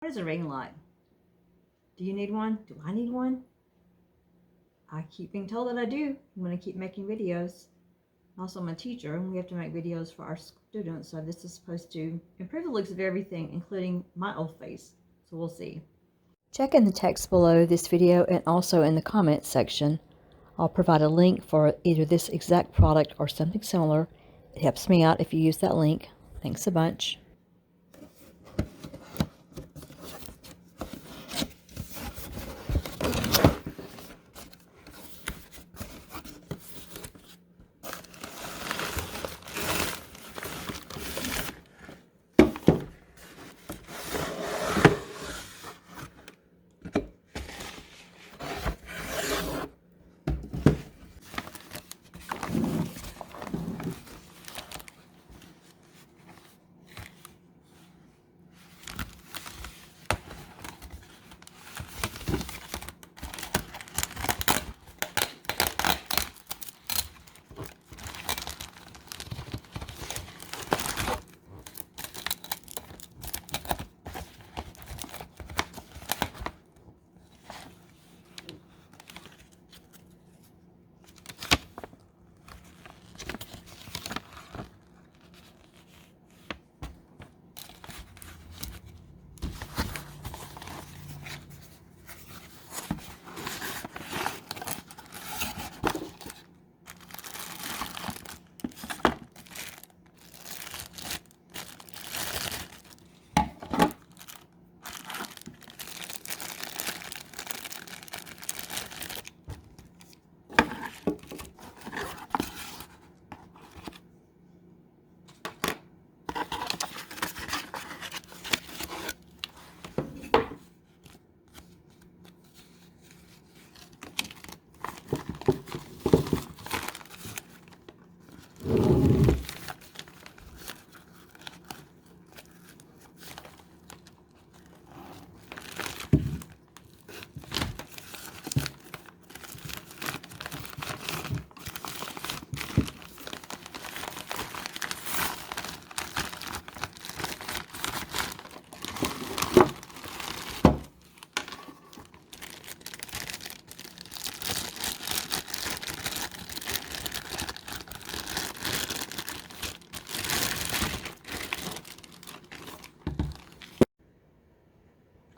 What is a ring light? Do you need one? Do I need one? I keep being told that I do. I'm going to keep making videos. Also, I'm a teacher and we have to make videos for our students, so this is supposed to improve the looks of everything, including my old face. So we'll see. Check in the text below this video and also in the comments section. I'll provide a link for either this exact product or something similar. It helps me out if you use that link. Thanks a bunch.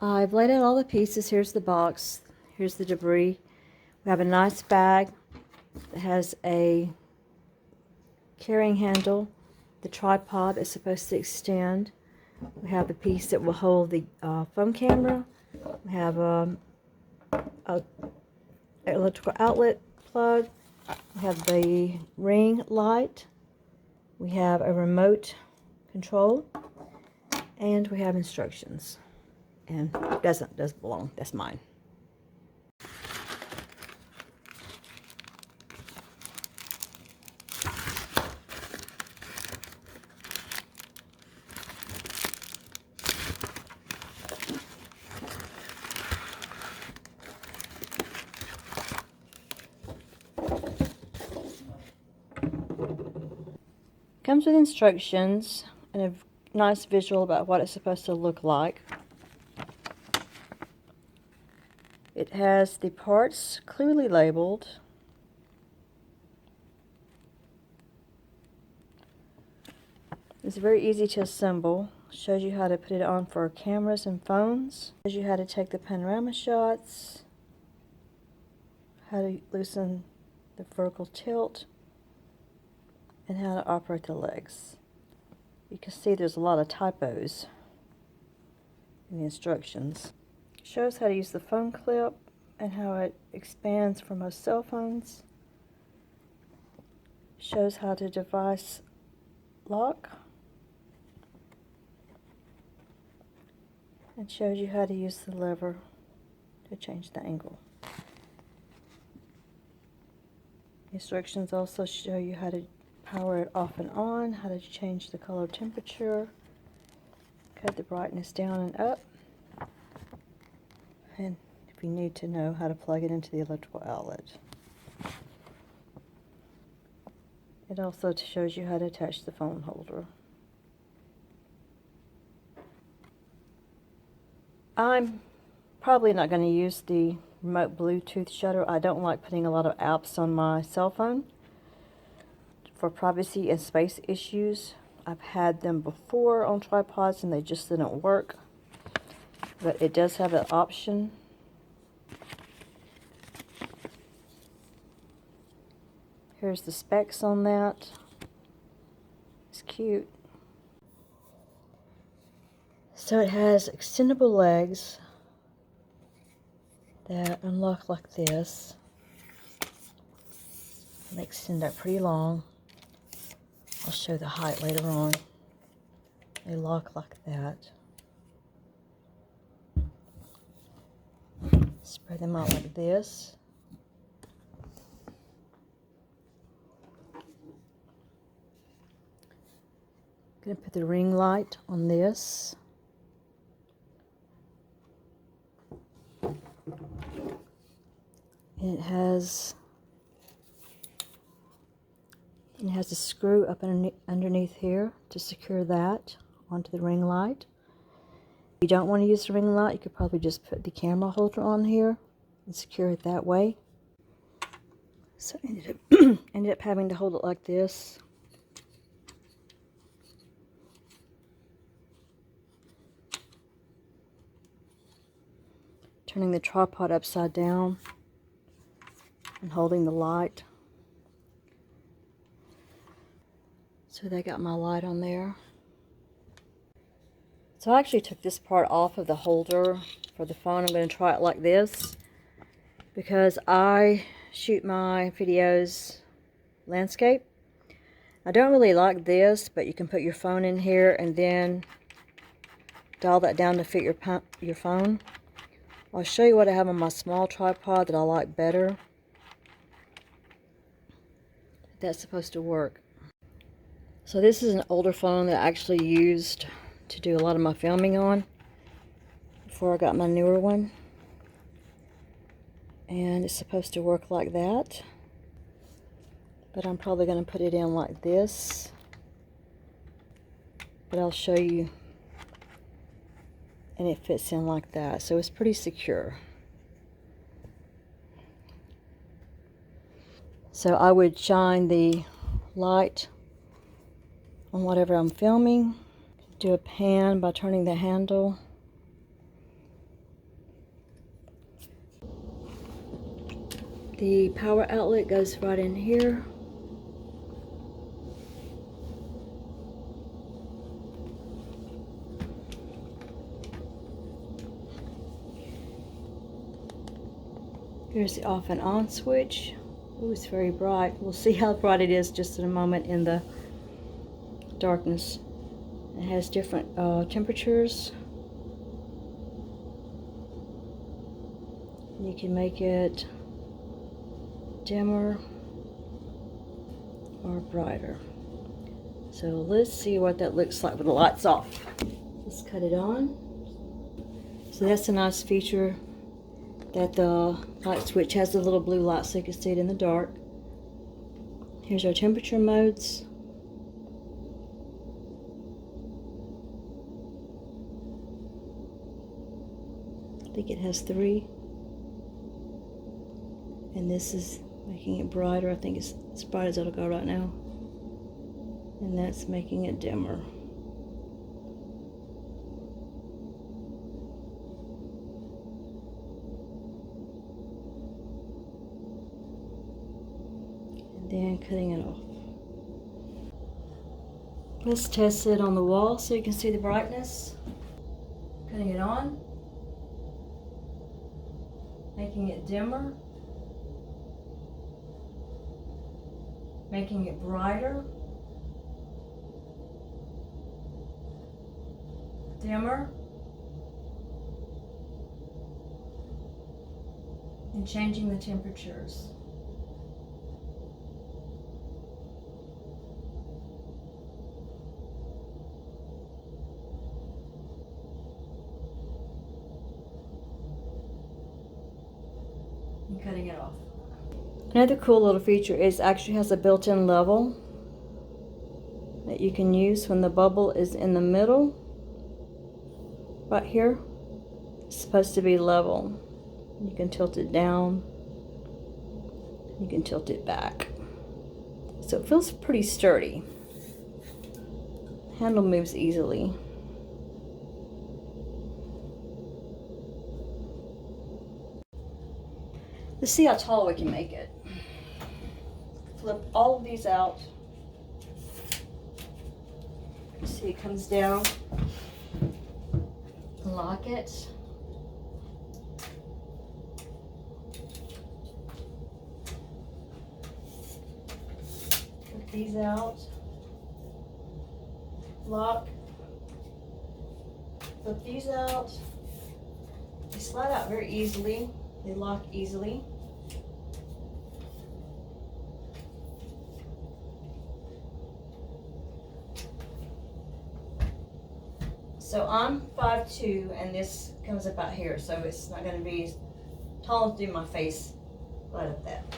I've laid out all the pieces. Here's the box. Here's the debris. We have a nice bag that has a carrying handle. The tripod is supposed to extend. We have the piece that will hold the phone camera. We have a electrical outlet plug. We have the ring light. We have a remote control. And we have instructions. And it doesn't belong. That's mine. Comes with instructions and a nice visual about what it's supposed to look like. It has the parts clearly labeled. It's very easy to assemble. Shows you how to put it on for cameras and phones. Shows you how to take the panorama shots. How to loosen the vertical tilt. And how to operate the legs. You can see there's a lot of typos in the instructions. Shows how to use the phone clip and how it expands for most cell phones. Shows how to device lock. And shows you how to use the lever to change the angle. Instructions also show you how to power it off and on, how to change the color temperature, cut the brightness down and up, and if you need to know how to plug it into the electrical outlet. It also shows you how to attach the phone holder. I'm probably not going to use the remote Bluetooth shutter. I don't like putting a lot of apps on my cell phone for privacy and space issues. I've had them before on tripods and they just didn't work. But it does have an option. Here's the specs on that. It's cute. So it has extendable legs that unlock like this. They extend up pretty long. I'll show the height later on. They lock like that. Spread them out like this. Gonna put the ring light on this. And it has a screw up underneath here to secure that onto the ring light. If you don't want to use the ring light, you could probably just put the camera holder on here and secure it that way. So I ended up having to hold it like this. Turning the tripod upside down and holding the light. So they got my light on there. So I actually took this part off of the holder for the phone. I'm going to try it like this because I shoot my videos landscape. I don't really like this, but you can put your phone in here and then dial that down to fit your phone. I'll show you what I have on my small tripod that I like better. That's supposed to work. So this is an older phone that I actually used to do a lot of my filming on before I got my newer one. And it's supposed to work like that. But I'm probably going to put it in like this. But I'll show you. And it fits in like that. So it's pretty secure. So I would shine the light on whatever I'm filming. Do a pan by turning the handle. The power outlet goes right in here. Here's the off and on switch. Oh, it's very bright. We'll see how bright it is just in a moment in the darkness. It has different temperatures. You can make it dimmer or brighter. So let's see what that looks like with the lights off. Let's cut it on. So that's a nice feature that the light switch has a little blue light so you can see it in the dark. Here's our temperature modes. I think it has 3. And this is making it brighter. I think it's as bright as it'll go right now. And that's making it dimmer. And then cutting it off. Let's test it on the wall so you can see the brightness. Cutting it on. Making it dimmer. Making it brighter. Dimmer. And changing the temperatures. And cutting it off. Another cool little feature is it actually has a built-in level that you can use when the bubble is in the middle, right here. It's supposed to be level. You can tilt it down. You can tilt it back. So it feels pretty sturdy. Handle moves easily. Let's see how tall we can make it. Flip all of these out. See, it comes down. Lock it. Flip these out. Lock. Flip these out. They slide out very easily. They lock easily. So I'm 5'2", and this comes about here, so it's not going to be as tall as do my face right up that.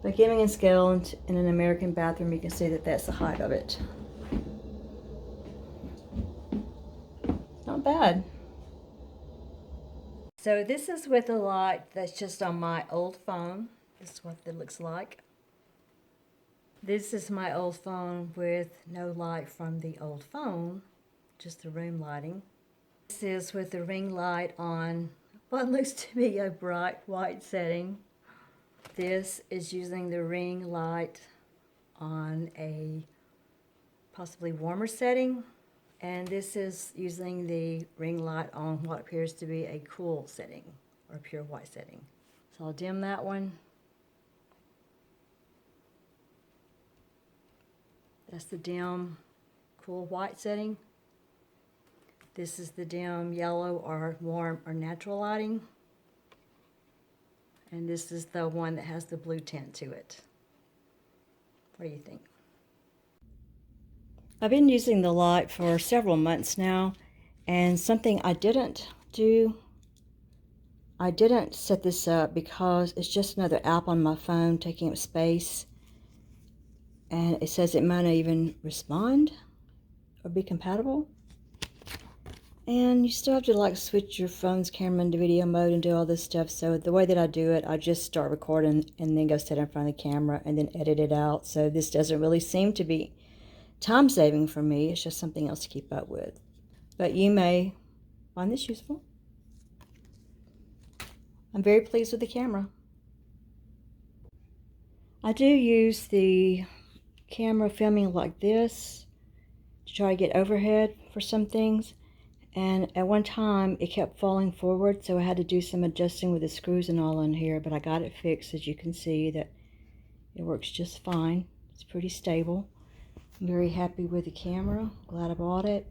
By giving a scale in an American bathroom, you can see that that's the height of it. Not bad. So this is with a light that's just on my old phone. This is what it looks like. This is my old phone with no light from the old phone, just the room lighting. This is with the ring light on what looks to be a bright white setting. This is using the ring light on a possibly warmer setting. And this is using the ring light on what appears to be a cool setting, or a pure white setting. So I'll dim that one. That's the dim, cool white setting. This is the dim yellow or warm or natural lighting. And this is the one that has the blue tint to it. What do you think? I've been using the light for several months now, and something I didn't do, I didn't set this up because it's just another app on my phone taking up space, and it says it might not even respond or be compatible. And you still have to like switch your phone's camera into video mode and do all this stuff. So the way that I do it, I just start recording and then go sit in front of the camera and then edit it out. So this doesn't really seem to be time saving for me. It's just something else to keep up with. But you may find this useful. I'm very pleased with the camera. I do use the camera filming like this to try to get overhead for some things. And at one time, it kept falling forward, so I had to do some adjusting with the screws and all in here, but I got it fixed. As you can see, that it works just fine. It's pretty stable. I'm very happy with the camera. Glad I bought it.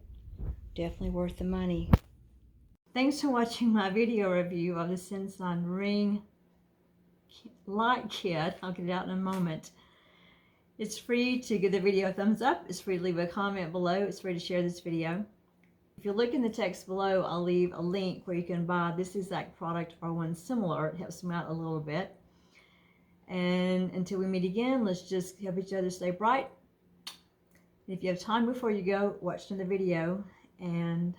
Definitely worth the money. Thanks for watching my video review of the Sensyne ring light kit. I'll get it out in a moment. It's free to give the video a thumbs up. It's free to leave a comment below. It's free to share this video. If you look in the text below, I'll leave a link where you can buy this exact product or one similar. It helps me out a little bit. And until we meet again, let's just help each other stay bright. If you have time before you go, watch the video, and